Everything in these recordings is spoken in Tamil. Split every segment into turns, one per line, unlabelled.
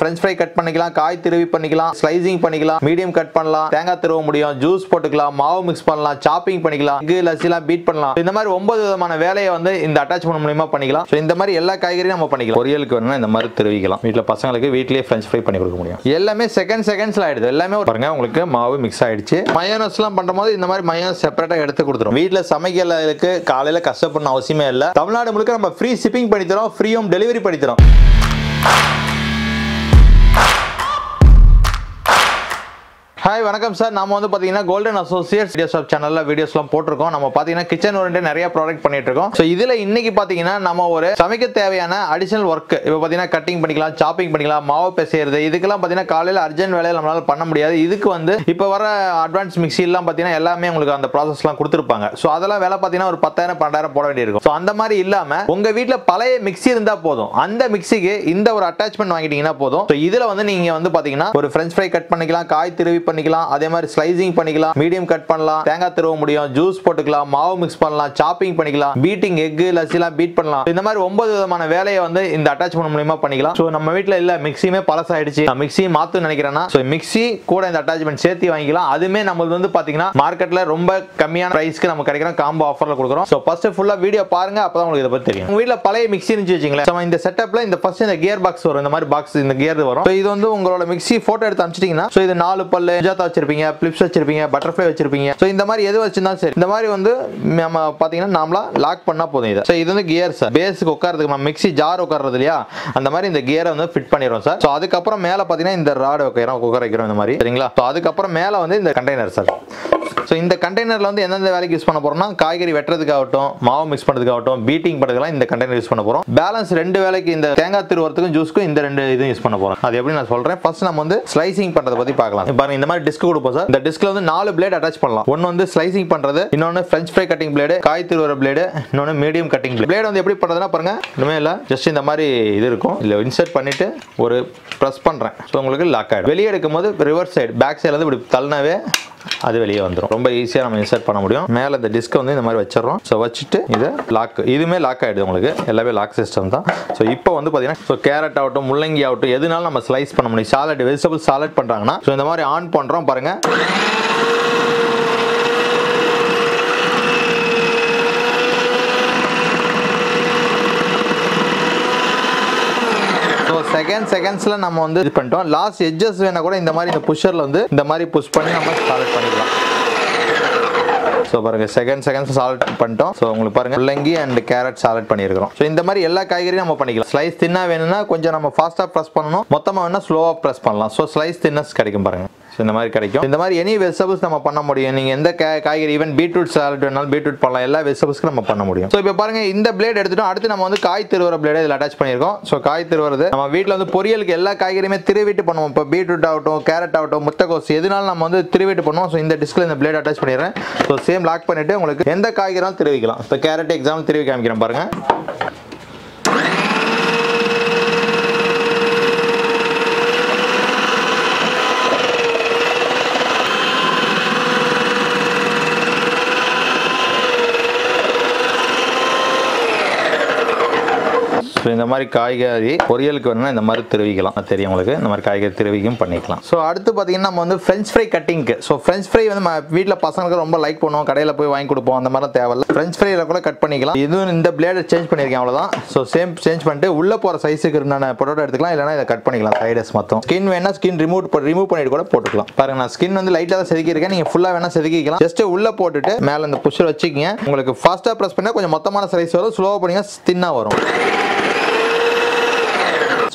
French fry cut பண்ணிக்கலாம், காய் திருவி பண்ணிக்கலாம், ஸ்லைசிங் பண்ணிக்கலாம், மீடியம் கட் பண்ணலாம், தேங்காய் திருவ முடியும், ஜூஸ் போட்டுக்கலாம், மாவு மிக்ஸ் பண்ணலாம், சாப்பிங் பண்ணிக்கலாம், எக் லஸ்ஸிலாம் பீட் பண்ணலாம். இந்த மாதிரி 9 விதமான வேலையை வந்து இந்த அட்டாச்மென்ட் மூலமா பண்ணிக்கலாம். சோ இந்த மாதிரி எல்லா காய்கறியும் நம்ம பண்ணிக்கலாம். பொரியலுக்கு வேணும்னா இந்த மாதிரி திருவிக்கலாம். வீட்ல பசங்களுக்கு வீட்லயே French fry பண்ணி கொடுக்க முடியும். எல்லாமே செகண்ட்ஸ்ல ஆயிடுது. எல்லாமே பாருங்க உங்களுக்கு மாவு மிக்ஸ் ஆயிடுச்சு. மயோனஸ்லாம் பண்றபோது இந்த மாதிரி மயோனஸ் செப்பரேட்டா எடுத்து கொடுத்துரும். வீட்ல சமைக்கிறதுக்கு காலையில கஷ்டப்படணும் அவசியமே இல்ல. தமிழ்நாடு முழுக்க நம்ம ஃப்ரீ ஷிப்பிங் பண்ணி தரோம், ஃப்ரீ ஹோம் டெலிவரி பண்ணி தரோம். Hi, வணக்கம் சார். நாம வந்து பாத்தீங்கன்னா கோல்டன் அசோசியேட்ஸ் வீடியோ ஷாப் சேனல்ல வீடியோஸ்லாம் போட்டுருக்கோம். நம்ம பாத்தீங்கன்னா கிச்சன் ஓரியன்ட் நிறைய ப்ராடக்ட் பண்ணிட்டு இருக்கோம். சோ இதுல இன்னைக்கு பாத்தீங்கன்னா நம்ம ஒரு சமைக்க தேவையான அடிஷனல் வர்க் இப்போ பாத்தீங்கன்னா கட்டிங் பண்ணிக்கலாம், சாப்பிங் பண்ணிக்கலாம், மாவு பிசைறது, இதுக்கெல்லாம் பாத்தீங்கன்னா காலையில அர்ஜென்ட் வேலையை நம்மளால பண்ண முடியாது. இதுக்கு வந்து இப்போ வர அட்வான்ஸ் மிக்ஸி எல்லாம் பாத்தீங்கன்னா எல்லாமே உங்களுக்கு அந்த ப்ராசஸ்லாம் கொடுத்துருப்பாங்க. சோ அதெல்லாம் வேலை பாத்தீங்கன்னா ஒரு 10,000 12,000 போட வேண்டியிருக்கும். சோ அந்த மாதிரி இல்லாம உங்க வீட்ல பழைய மிக்ஸி இருந்தா போதும். அந்த மிக்ஸிக்கு இந்த ஒரு அட்டாச்மென்ட் வாங்கிட்டீங்கன்னா போதும். சோ இதுல வந்து நீங்க வந்து பாத்தீங்கன்னா ஒரு French fry கட் பண்ணிக்கலாம், காய் திருவி பண்ணிக்கலாம், அதே மாதிரி ஸ்லைசிங் பண்ணிக்கலாம், மீடியம் கட் பண்ணலாம், தேங்காய் திருவ முடியும், ஜூஸ் போட்டுக்கலாம், மாவு மிக்ஸ் பண்ணலாம், சாப்பிங் பண்ணிக்கலாம், பீட்டிங் எக் லஸ்ஸிலாம் பீட் பண்ணலாம். இந்த மாதிரி 9 விதமான வேலையை வந்து இந்த அட்டாச்மென்ட் மூலமா பண்ணிக்கலாம். சோ நம்ம வீட்ல இல்ல மிக்ஸியுமே பழசாயிடுச்சு, நான் மிக்ஸி மாத்து நினைக்கிறேன்னா சோ மிக்ஸி கூட இந்த அட்டாச்மென்ட் சேர்த்து வாங்கிக்கலாம். அதுமே நம்மளுக்கு வந்து பாத்தீங்கன்னா மார்க்கெட்ல ரொம்ப கம்மியான பிரைஸ்க்கு நம்ம கிடைக்கிற காம்போ ஆஃபர்ல கொடுக்குறோம். சோ ஃபர்ஸ்ட் ஃபுல்லா வீடியோ பாருங்க, அப்பதான் உங்களுக்கு இத பத்தி தெரியும். உங்க வீட்ல பழைய மிக்ஸி இருந்துச்சு வச்சுங்களேன், நம்ம இந்த செட்டப்ல இந்த ஃபர்ஸ்ட் இந்த கியர் பாக்ஸ் வரும். இந்த மாதிரி பாக்ஸ் இந்த கியர் வரும். சோ இது வந்து உங்களோட மிக்ஸி போட்டோ எடுத்து அனுப்பிச்சிட்டீங்கன்னா சோ இது 4 பல்லு ஜாத்தா வச்சிருப்பீங்க, பிளிப்ஸ் வச்சிருப்பீங்க, பட்டர்ஃப்ளை வச்சிருப்பீங்க. சோ இந்த மாதிரி எது வச்சிருந்தாலும் சரி, இந்த மாதிரி வந்து நம்ம பாத்தீங்கன்னா நாமளா லாக் பண்ணா போதும். இது சோ இது வந்து கியர் சார், பேஸ்க்கு உட்கார்றதுக்கு நம்ம மிக்ஸி ஜார் உட்கார்றது இல்லையா, அந்த மாதிரி இந்த கியரை வந்து ஃபிட் பண்ணிரோம் சார். சோ அதுக்கு அப்புறம் மேல பாத்தீங்கன்னா இந்த ராட் உட்கார இந்த மாதிரி சரிங்களா. சோ அதுக்கு அப்புறம் மேல வந்து இந்த கண்டெய்னர் சார். சோ இந்த கண்டெய்னர்ல வந்து எந்தெந்த வேலைக்கு யூஸ் பண்ண போறோம்னா காய்கறி வெட்டுறதுக்காகட்டும், மாவு மிக்ஸ் பண்றதுக்காகட்டும், பீட்டிங் பண்றதுக்கெல்லாம் இந்த கண்டெய்னர் யூஸ் பண்ண போறோம். பேலன்ஸ் 2 வேலைக்கு இந்த தேங்காய் திருவறதுக்கும் ஜூஸ்க்கும் இந்த 2 இதுவும் யூஸ் பண்ண போறோம். அது எப்படி நான் சொல்றேன். ஃபர்ஸ்ட் நம்ம வந்து ஸ்லைசிங் பண்றத பத்தி பார்க்கலாம். பாருங்க இந்த மாதிரி டிஸ்க் கொடுப்போம் சார். இந்த டிஸ்க்ல வந்து 4 பிளேட் அட்டாச் பண்ணலாம். ஒன்னு வந்து ஸ்லைசிங் பண்றது, இன்னொன்னு French fry கட்டிங் பிளேடு, காய் திருவற பிளேடு, இன்னொன்னு மீடியம் கட்டிங் பிளேடு. பிளேட் வந்து எப்படி பண்றதுன்னா பாருங்க, ஒண்ணுமே இல்ல, ஜஸ்ட் இந்த மாதிரி இது இருக்கும். இல்ல இன்சர்ட் பண்ணிட்டு ஒரு பிரஸ் பண்றேன். சோ உங்களுக்கு லாக் ஆயிடும். வெளிய எடுக்கும்போது ரிவர்ஸ் சைடு பேக் சைடுல இருந்து இப்படி தள்ளினாவே அது வெளியே வந்துடும். ரொம்ப ஈஸியா நம்ம இன்சர்ட் பண்ண முடியும். மேல இந்த டிஸ்க் வந்து இந்த மாதிரி வச்சிடறோம். சோ வச்சுட்டு இது லாக், இதுமே லாக் ஆயிடுது. உங்களுக்கு எல்லாமே லாக் சிஸ்டம் தான். சோ இப்போ வந்து பாத்தீங்கன்னா சோ கேரட் ஆகட்டும், முள்ளங்கி ஆகட்டும், எதுனாலும் நம்ம ஸ்லைஸ் பண்ண முடியும். சாலட் வெஜிடபிள் சாலட் பண்றாங்கன்னா சோ இந்த மாதிரி ஆன் பண்றோம் பாருங்க. செகண்ட்ஸ்ல நம்ம வந்து இது பண்ணிட்டோம். லாஸ்ட் எட்ஜஸ் வேணா கூட இந்த மாதிரி இந்த புஷர்ல வந்து இந்த மாதிரி புஷ் பண்ணி நம்ம சாலட் பண்ணிக்கலாம். சோ பாருங்க செகண்ட்ஸ் சாலட் பண்ணிட்டோம். சோ உங்களுக்கு பாருங்க முள்ளங்கி அண்ட் கேரட் சாலட் பண்ணியிருக்கிறோம். சோ இந்த மாதிரி எல்லா காய்கறியும் நம்ம பண்ணிக்கலாம். ஸ்லைஸ் தின்னா வேணும்னா கொஞ்சம் நம்ம ஃபாஸ்டா பிரஸ் பண்ணணும், மொத்தமா வேணா ஸ்லோவா பிரஸ் பண்ணலாம். சோ ஸ்லைஸ் தின்னஸ் கிடைக்கும் பாருங்க. இந்த மாதிரி கிடைக்கும். இந்த மாதிரி எனி வெஜிடபிள்ஸ் நம்ம பண்ண முடியும். நீங்க எந்த காய்கறி ஈவன் பீட்ரூட் சாலட் வேணாலும் பீட்ரூட் பண்ணலாம். எல்லா வெஜிடபிள்ஸ்க்கும் நம்ம பண்ண முடியும். சோ இப்போ பாருங்க இந்த பிளேட் எடுத்துட்டோம். அடுத்து நம்ம வந்து காய் திருவற பிளேட் இதில் அட்டாச் பண்ணியிருக்கோம். சோ காய் திருவறது நம்ம வீட்டில் வந்து பொரியலுக்கு எல்லா காய்கறியுமே திருவிட்டு பண்ணுவோம். இப்போ பீட்ரூட் ஆகட்டும், கேரட் ஆகட்டும், முட்டைக்கோஸ் எதுனாலும் நம்ம வந்து திருவிட்டு பண்ணுவோம். ஸோ இந்த டிஸ்க்ல இந்த பிளேட் அட்டாச் பண்ணிடுறேன். ஸோ சேம் லாக் பண்ணிட்டு உங்களுக்கு எந்த காய்கறினாலும் திருவிக்கலாம். இப்போ கேரட் எக்ஸாம்பிள் திருவி காமிக்கிறேன் பாருங்க. இந்த மாதிரி காய்கறி பொரியலுக்கு வேணும்னா இந்த மாதிரி திருவிக்கலாம். தெரியும் உங்களுக்கு, இந்த மாதிரி காய்கறி திருவிக்கும் பண்ணிக்கலாம். ஸோ அடுத்து பார்த்தீங்கன்னா நம்ம வந்து French fry கட்டிங்க்கு. ஸோ French fry வந்து வீட்டில் பசங்களுக்கு ரொம்ப லைக் பண்ணுவோம், கடையில் போய் வாங்கி கொடுப்போம், அந்த மாதிரி தேவையில்ல. French fry கூட கட் பண்ணிக்கலாம். இதுவும் இந்த பிளேடை சேஞ்ச் பண்ணியிருக்கேன் அவ்வளோதான். ஸோ சேம் சேஞ்ச் பண்ணிட்டு உள்ள போகிற சைஸுக்கு இருந்தான பொட்டோட்டோ எடுத்துக்கலாம், இல்லைனா இதை கட் பண்ணிக்கலாம். சைடஸ் மொத்தம் ஸ்கின் வேணா ஸ்கின் ரிமூவ் பண்ணிட்டு கூட போட்டுக்கலாம். பாருங்க நான் ஸ்கின் வந்து லைட்டாக தான் செதுக்கியிருக்கேன். நீங்கள் ஃபுல்லாக வேணா செதுக்கிக்கலாம். ஜஸ்ட் உள்ள போட்டுட்டு மேலே இந்த புஷர் வச்சுக்கிங்க. உங்களுக்கு ஃபாஸ்ட்டாக ப்ரெஸ் பண்ணால் கொஞ்சம் மொத்தமான சைஸ் வரும், ஸ்லோவாக பண்ணிங்கன்னா தின்னாக வரும்.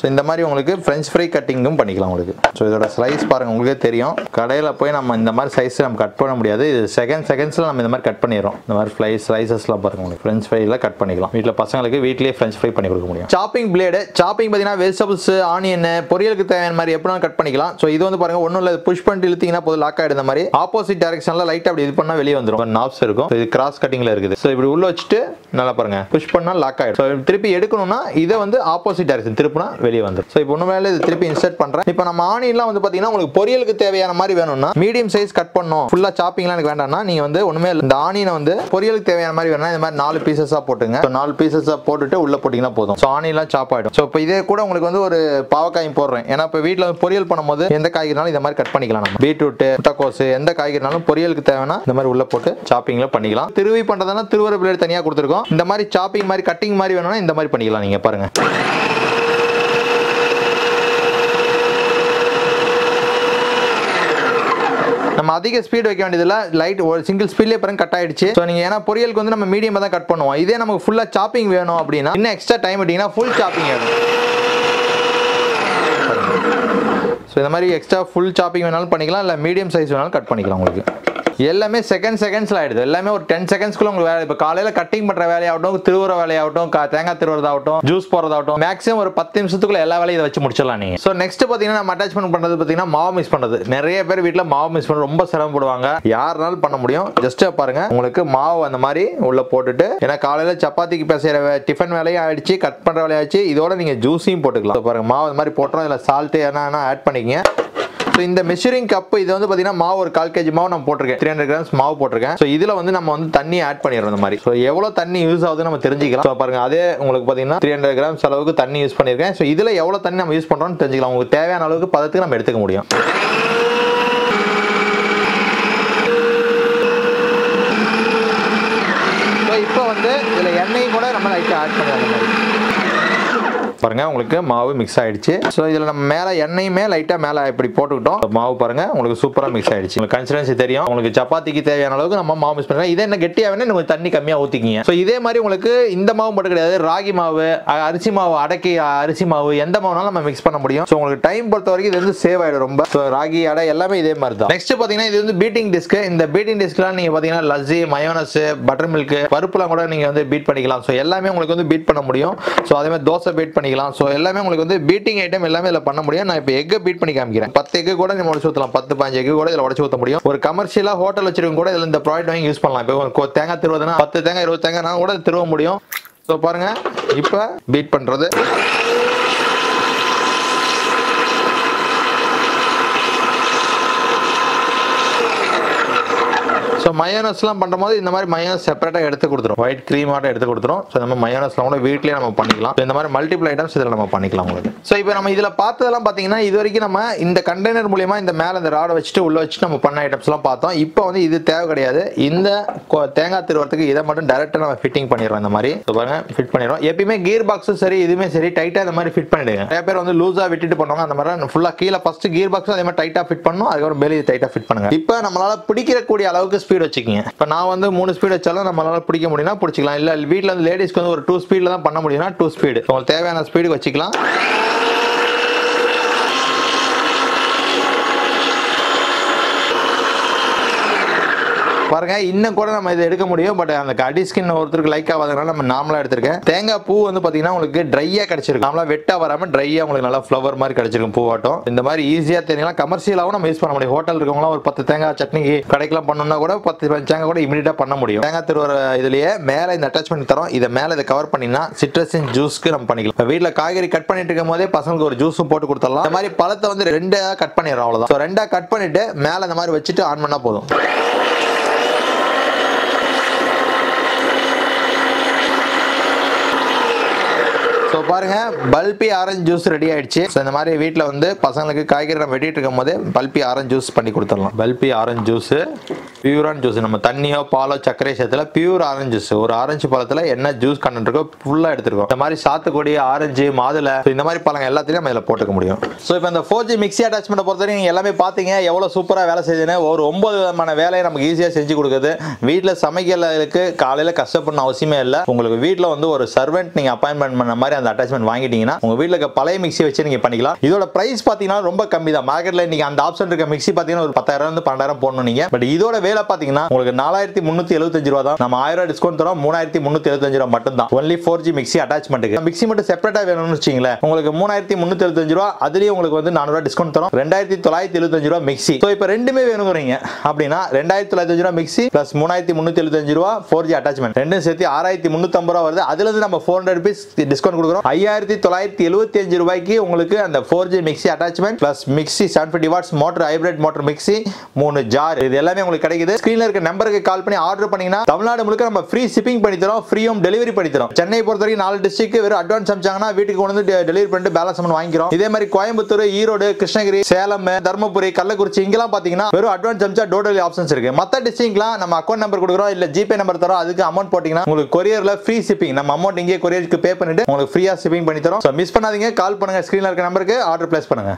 ஸோ இந்த மாதிரி உங்களுக்கு French fry கட்டிங்கும் பண்ணிக்கலாம் உங்களுக்கு. ஸோ இதோட ஸ்லைஸ் பாருங்க, உங்களுக்கே தெரியும். கடையில் போய் நம்ம இந்த மாதிரி சைஸ் நம்ம கட் பண்ண முடியாது. இது செகண்ட்ஸ்ல நம்ம இந்த மாதிரி கட் பண்ணிடுறோம். இந்த மாதிரி ஸ்லைசஸ்லாம் பாருங்க உங்களுக்கு French fryல கட் பண்ணிக்கலாம். வீட்டில் பசங்களுக்கு வீட்லேயே French fry பண்ணி கொடுக்க முடியும். சாப்பிங் பிளேடு, சாப்பிங் பார்த்தீங்கன்னா வெஜிடபிள்ஸ், ஆனியன், பொரியலுக்கு தேவையான மாதிரி எப்படினாலும் கட் பண்ணிக்கலாம். ஸோ இது வந்து பாருங்க ஒன்றும் இல்லை, புஷ் பண்ணிட்டு இழுத்தீங்கன்னா போதும் லாக் ஆகிடும். இந்த மாதிரி ஆப்போசிட் டைரக்ஷனில் லைட்டாக அப்படி இது பண்ணால் வெளியே வந்துடும். நாப்ஸ் இருக்கும். இது கிராஸ் கட்டிங்ல இருக்குது. ஸோ இப்படி உள்ள வச்சுட்டு நல்லா பாருங்க புஷ் பண்ணால் லாக் ஆகிடும். ஸோ திருப்பி எடுக்கணும்னா இதை வந்து ஆப்போசிட் டைரக்ஷன் திருப்பினா வெளியே வெளியே வந்து. ஸோ இப்போ ஒன்று இது திருப்பி இன்சர்ட் பண்றேன். இப்போ நம்ம ஆனியன்லாம் வந்து பாத்தீங்கன்னா உங்களுக்கு பொரியலுக்கு தேவையான மாதிரி வேணும்னா மீடியம் சைஸ் கட் பண்ணணும், ஃபுல்லா சாப்பிங்லாம் எனக்கு வேண்டாம்னா நீங்க வந்து ஒண்ணுமே இந்த ஆனியனை வந்து பொரியலுக்கு தேவையான மாதிரி வேணும்னா இந்த மாதிரி 4 பீசஸா போட்டுங்க. 4 பீசஸா போட்டுட்டு உள்ள போட்டீங்கன்னா போதும். ஸோ ஆனியன்லாம் சாப் ஆயிடும். ஸோ இப்போ இதே கூட உங்களுக்கு வந்து ஒரு பாவக்காயும் போடுறேன். ஏன்னா இப்போ வீட்டில் பொரியல் பண்ணும்போது எந்த காய்கறினாலும் இந்த மாதிரி கட் பண்ணிக்கலாம். நம்ம பீட்ரூட், முட்டைக்கோசு எந்த காய்கறினாலும் பொரியலுக்கு தேவைன்னா இந்த மாதிரி உள்ள போட்டு சாப்பிங்ல பண்ணிக்கலாம். திருவி பண்றதுனா திருவர பிளேட் தனியா கொடுத்துருக்கோம். இந்த மாதிரி சாப்பிங் மாதிரி கட்டிங் மாதிரி வேணும்னா இந்த மாதிரி பண்ணிக்கலாம். நீங்க பாருங்க. நம்ம அதிக ஸ்பீட் வைக்க வேண்டியதில்ல, லைட் ஒரு சிங்கிள் ஸ்பீட்லயே பாருங்க கட் ஆயிடுச்சு. ஸோ நீங்க ஏன்னா பொரியலுக்கு வந்து நம்ம மீடியமா தான் கட் பண்ணுவோம். இதே நமக்கு ஃபுல்லா சாப்பிங் வேணும் அப்படின்னா இன்னும் எக்ஸ்ட்ரா டைம் விட்டீங்கன்னா ஃபுல் சாப்பிங் ஆகும். ஸோ இந்த மாதிரி எக்ஸ்ட்ரா ஃபுல் சாப்பிங் வேணாலும் பண்ணிக்கலாம், இல்லை மீடியம் சைஸ் வேணாலும் கட் பண்ணிக்கலாம். உங்களுக்கு எல்லாமே செகண்ட்ஸ்ல ஆயிடுது. எல்லாமே ஒரு 10 செகண்ட்ஸ்க்குள்ள உங்களுக்கு வேலை. இப்போ காலையில கட்டிங் பண்ற வேலையாகட்டும், திருவுற வேலையாகட்டும், தேங்காய் திருவுறதாகட்டும், ஜூஸ் போறதாகட்டும், மேக்ஸிமம் ஒரு 10 நிமிஷத்துக்குள்ள எல்லா வேலையும் இதை வச்சு முடிச்சிடலாம் நீங்க. ஸோ நெக்ஸ்ட் பாத்தீங்கன்னா நம்ம அட்டாச்மெண்ட் பண்றது பாத்தீங்கன்னா மாவு மிக்ஸ் பண்றது. நிறைய பேர் வீட்டில் மாவு மிக்ஸ் பண்ண ரொம்ப சிரமப்படுவாங்க. யாருனாலும் பண்ண முடியும். ஜஸ்ட் பாருங்க, உங்களுக்கு மாவு அந்த மாதிரி உள்ள போட்டுட்டு, ஏன்னா காலையில சப்பாத்திக்கு பேசுற டிஃபன் வேலையும் ஆயிடுச்சு, கட் பண்ற வேலையாச்சு, இதோட நீங்க ஜூஸையும் போட்டுக்கலாம். பாருங்க மாவு அந்த மாதிரி போட்டுறோம். இதில் சால்ட் என்ன ஆட் பண்ணிக்கங்க. ஸோ இந்த மெஷரிங் கப் இது வந்து பார்த்தீங்கன்னா மாவு ஒரு 1/4 kg மாவு நான் போட்டிருக்கேன், 300 grams மாவு போட்டிருக்கேன். ஸோ இதில் வந்து நம்ம வந்து தண்ணி ஆட் பண்ணிடுறோம். இந்த மாதிரி ஸோ எவ்வளோ தண்ணி யூஸ் ஆகுதுன்னு நம்ம தெரிஞ்சுக்கலாம். ஸோ பாருங்க, அதே உங்களுக்கு பார்த்தீங்கன்னா 300 grams அளவுக்கு தண்ணி யூஸ் பண்ணியிருக்கேன். ஸோ இதில் எவ்வளோ தண்ணி நம்ம யூஸ் பண்ணுறோம்னு தெரிஞ்சுக்கலாம். உங்களுக்கு தேவையான அளவுக்கு பதத்துக்கு நம்ம எடுத்துக்க முடியும். ஸோ இப்போ வந்து இதில் எண்ணெய் கூட நம்ம லைட்டாக ஆட் பண்ணிடலாம். பாருங்க, உங்களுக்கு மாவு மிக்ஸ் ஆயிடுச்சு. ஸோ இதில் நம்ம மேலே எண்ணெயுமே லைட்டாக மேலே இப்படி போட்டுக்கிட்டோம். மாவு பாருங்க உங்களுக்கு சூப்பராக மிக்ஸ் ஆயிடுச்சு. உங்களுக்கு கன்சிஸ்டன்சி தெரியும். உங்களுக்கு சப்பாத்திக்கு தேவையான அளவுக்கு நம்ம மாவு மிக்ஸ் பண்ணுறோம். இதே என்ன கெட்டியாகவே உங்களுக்கு தண்ணி கம்மியாக ஊற்றிக்கிங்க. ஸோ இதே மாதிரி உங்களுக்கு இந்த மாவு மட்டும் கிடையாது, ராகி மாவு, அரிசி மாவு, அடைக்கி அரிசி மாவு, எந்த மாவுனாலும் நம்ம மிக்ஸ் பண்ண முடியும். ஸோ உங்களுக்கு டைம் பொறுத்த வரைக்கும் இது வந்து சேவ் ஆயிடும் ரொம்ப. ஸோ ராகி அடை எல்லாமே இதே மாதிரி தான். நெக்ஸ்ட் பார்த்தீங்கன்னா இது வந்து பீட்டிங் டிஸ்க். இந்த பீட்டிங் டிஸ்க்லாம் நீங்கள் பார்த்தீங்கன்னா லஸ்ஸி, மயோனஸ், பட்டர் மில்க், பருப்புலாம் கூட நீங்கள் வந்து பீட் பண்ணிக்கலாம். ஸோ எல்லாமே உங்களுக்கு வந்து பீட் பண்ண முடியும். ஸோ அதே மாதிரி தோசை பீட் பண்ணிக்கலாம். ஸோ எல்லாமே உங்களுக்கு வந்து பீட்டிங் ஐட்டம் எல்லாமே இதில் பண்ண முடியும். நான் இப்போ எக் பீட் பண்ணி காமிக்கிறேன். 10 எக் கூட நம்ம உடச்சு ஊற்றலாம். 10-15 எக் கூட இதில் உடச்சு ஊற்ற முடியும். ஒரு கமர்ஷியலா ஹோட்டல் வச்சிருக்கவங்க கூட இதில் இந்த ப்ராடக்ட் வாங்கி யூஸ் பண்ணலாம். இப்போ தேங்காய் திருவதுனா 10 தேங்காய் 20 தேங்காய் கூட திருவ முடியும். ஸோ பாருங்க, இப்போ பீட் பண்றது. ஸோ மயோனஸ்லாம் பண்ணும்போது இந்த மாதிரி மயோனஸ் செப்பரேட்டாக எடுத்து கொடுத்துரும். ஒயிட் க்ரீமாட்ட எடுத்து கொடுத்துரும். ஸோ நம்ம மயோனஸ்லாம் கூட வீட்லேயே நம்ம பண்ணிக்கலாம். இந்த மாதிரி மல்டிபிள் ஐட்டம்ஸ் இதில் நம்ம பண்ணிக்கலாம் உங்களுக்கு. ஸோ இப்போ நம்ம இதில் பார்த்ததெல்லாம் பார்த்தீங்கன்னா இது வரைக்கும் நம்ம இந்த கண்டெய்னர் மூலியமா இந்த மேலே இந்த ராடை வச்சுட்டு உள்ள வச்சுட்டு நம்ம பண்ண ஐட்டம்ஸ்லாம் பார்த்தோம். இப்போ வந்து இது தேவை கிடையாது. இந்த தேங்காய் திருவறதுக்கு இதை மட்டும் டேரெக்டாக நம்ம ஃபிட்டிங் பண்ணிடுறோம். இந்த மாதிரி பாருங்க ஃபிட் பண்ணிடுறோம். எப்பயுமே கீர் பாக்ஸும் சரி இதுவுமே சரி டைட்டாக இந்த மாதிரி ஃபிட் பண்ணிடுங்க. நிறைய பேர் வந்து லூஸாக விட்டுட்டு பண்ணுவாங்க. அந்த மாதிரி ஃபுல்லாக கீழே ஃபர்ஸ்ட் கீர் பாக்ஸும் அதே மாதிரி டைட்டாக ஃபிட் பண்ணணும். அதுக்கப்புறம் மேலே டைட்டாக ஃபிட் பண்ணுங்க. இப்போ நம்மளால பிடிக்கக்கூடிய அளவுக்கு ஸ்பீட் வச்சுக்கோங்க. இப்போ நான் வந்து 3 ஸ்பீட் வச்சாலும் நம்மளால பிடிக்க முடியும்னா பிடிச்சிக்கலாம். இல்லை வீட்டில் வந்து லேடிஸ்க்கு வந்து ஒரு 2 ஸ்பீடில் தான் பண்ண முடியும்னா 2 ஸ்பீடு உங்களுக்கு தேவையான ஸ்பீடுக்கு வச்சுக்கலாம். பாருங்க, இன்னும் கூட நம்ம இதை எடுக்க முடியும். பட் அந்த கடி ஸ்கின் ஒருத்தருக்கு லைக் ஆகாதனால நம்ம நார்மலா எடுத்திருக்கேன். தேங்காய் பூ வந்து பாத்தீங்கன்னா உங்களுக்கு ட்ரையா கிடைச்சிருக்கு. நார்மலா வெட்டா வராம ட்ரையா உங்களுக்கு நல்லா ஃப்ளவர் மாதிரி கிடைச்சிருக்கும் பூவாட்டம். இந்த மாதிரி ஈஸியா தெரியலாம். கமர்ஷியலாவும் நம்ம யூஸ் பண்ண முடியும். ஹோட்டல் இருக்கவங்க ஒரு 10 தேங்காய் சட்னி கடைக்கெல்லாம் பண்ணணும்னா கூட 10-15 தேங்காய் கூட இமீடியட்டா பண்ண முடியும். தேங்காய் திருவர இதுலயே மேல இந்த அட்டாச்மெண்ட் தரோம். இதை மேல இதை கவர் பண்ணினா சிட்ரஸின் ஜூஸ்க்கு நம்ம பண்ணிக்கலாம். வீட்டுல காய்கறி கட் பண்ணிட்டு இருக்கும் போதே பசங்களுக்கு ஒரு ஜூஸும் போட்டு கொடுத்துடலாம். இந்த மாதிரி பழத்தை வந்து 2 கட் பண்ணிடுறோம். அவ்வளவுதான். 2 கட் பண்ணிட்டு மேல இந்த மாதிரி வச்சுட்டு ஆன் பண்ணா போதும். ஸோ பாருங்க, பல்பி ஆரஞ்சு ஜூஸ் ரெடி ஆயிடுச்சு. ஸோ இந்த மாதிரி வீட்டில் வந்து பசங்களுக்கு காய்கறி நம்ம வெட்டிட்டு இருக்கும் போது பல்பி ஆரஞ்சு ஜூஸ் பண்ணி கொடுத்துடலாம். பல்பி ஆரஞ்சு ஜூஸ் பியூரான ஜூஸ். நம்ம தண்ணியோ பாலோ சர்க்கரை சேர்த்துல பியூர் ஆரஞ்சு ஜூஸ். ஒரு ஆரஞ்சு பழத்தில் என்ன ஜூஸ் கண்டென்ட் இருக்கோ ஃபுல்லாக எடுத்துருக்கோம். இந்த மாதிரி சாத்துக்குடி, ஆரஞ்சு, மாதுளை இந்த மாதிரி பழங்கள் எல்லாத்தையும் நம்ம இதில் போட்டுக்க முடியும். ஸோ இப்போ இந்த 4G மிக்ஸி அட்டாச்மெண்ட் பொறுத்தவரைக்கும் நீங்கள் எல்லாமே பார்த்தீங்க எவ்வளோ சூப்பராக வேலை செய்யுதுன்னு. ஒரு 9 விதமான வேலையை நமக்கு ஈஸியாக செஞ்சு கொடுக்குது. வீட்டில் சமைக்கிறதுக்கு காலையில் கஷ்டப்படணும் அவசியமே இல்லை. உங்களுக்கு வீட்டில் வந்து ஒரு சர்வெண்ட் நீங்கள் அப்பாயின்மெண்ட் பண்ண மாதிரி அந்த அட்டாச்மெண்ட் வாங்கிட்டீங்கன்னா உங்க வீட்ல இருக்க பழைய மிக்ஸி வச்சு நீங்க பண்ணிக்கலாம். இதோட பிரைஸ் பாத்தீங்கன்னா ரொம்ப கம்மி தான். மார்க்கெட்ல நீங்க அந்த ஆப்ஷன் இருக்க மிக்ஸி பாத்தீங்கன்னா ஒரு 10,000 12,000 போடணும் நீங்க. பட் இதோட கடையில பாத்தீங்கன்னா உங்களுக்கு 4375 ரூபாய் தான். நம்ம 1000 ரூபாய் டிஸ்கவுண்ட் தரோம். 3375 ரூபாய் மட்டும் தான். Only 4G mixie அட்டாச்மெண்ட்டுக்கு. மிக்ஸி மட்டும் செப்பரேட்டா வேணும்னு வச்சீங்களேன், உங்களுக்கு 3375 ரூபாய், அதுலயும் உங்களுக்கு வந்து 400 ரூபாய் டிஸ்கவுண்ட் தரோம். 2975 ரூபாய் மிக்ஸி. சோ இப்போ ரெண்டுமே வேணும்ங்கறீங்க அப்படினா 2975 ரூபாய் மிக்ஸி பிளஸ் 3375 ரூபாய் 4G அட்டாச்மெண்ட் ரெண்டும் சேர்த்து 6350 ரூபாய் வருது. அதுல இருந்து நம்ம 400 ரூபாய் டிஸ்கவுண்ட் கொடுக்குறோம். 5975 ரூபாய்க்கு உங்களுக்கு அந்த 4G mixie attachment plus mixie 750 watts motor hybrid motor mixie 3 jar இது எல்லாமே உங்களுக்கு கிடைக்குது. ஸ்கிரீன்ல இருக்க நம்பருக்கு கால் பண்ணி ஆர்டர் பண்ணீங்கன்னா தமிழ்நாடு முழுக்க நம்ம ஃப்ரீ ஷிப்பிங் பண்ணி தரோம். ஃப்ரீ ஹோம் டெலிவரி பண்ணி தரோம். சென்னை பொறுத்த வரைக்கும் 4 டிஸ்ட்ரிக்ட் வெறும் அட்வான்ஸ் அனுப்பிச்சாங்கன்னா வீட்டுக்கு கொண்டு வந்து டெலிவரி பண்ணிட்டு பேலன்ஸ் அமௌண்ட் வாங்கிக்கிறோம். இதே மாதிரி கோயம்புத்தூர், ஈரோடு, கிருஷ்ணகிரி, சேலம், தர்மபுரி, கள்ளக்குறிச்சி இங்கெல்லாம் பாத்தீங்கன்னா வெறும் அட்வான்ஸ் அனுப்பிச்சா டோர் டெலிவரி ஆப்ஷன்ஸ் இருக்கு. மத்த டிஸ்ட்ரிக்ட்லாம் நம்ம அக்கவுண்ட் நம்பர் கொடுக்குறோம், இல்ல ஜிபே நம்பர் தரோம். அதுக்கு அமௌண்ட் போட்டீங்கன்னா உங்களுக்கு கொரியர்ல ஃப்ரீ ஷிப்பிங் நம்ம அமௌண்ட் இங்கே கொரியருக்கு பே பண்ணிட்டு உங்களுக்கு ஃப்ரீயா ஷிப்பிங் பண்ணி தரோம். மிஸ் பண்ணாதீங்க. கால் பண்ணுங்க. ஸ்கிரீன்ல இருக்க நம்பருக்கு ஆர்டர் பிளேஸ் பண்ணுங்க.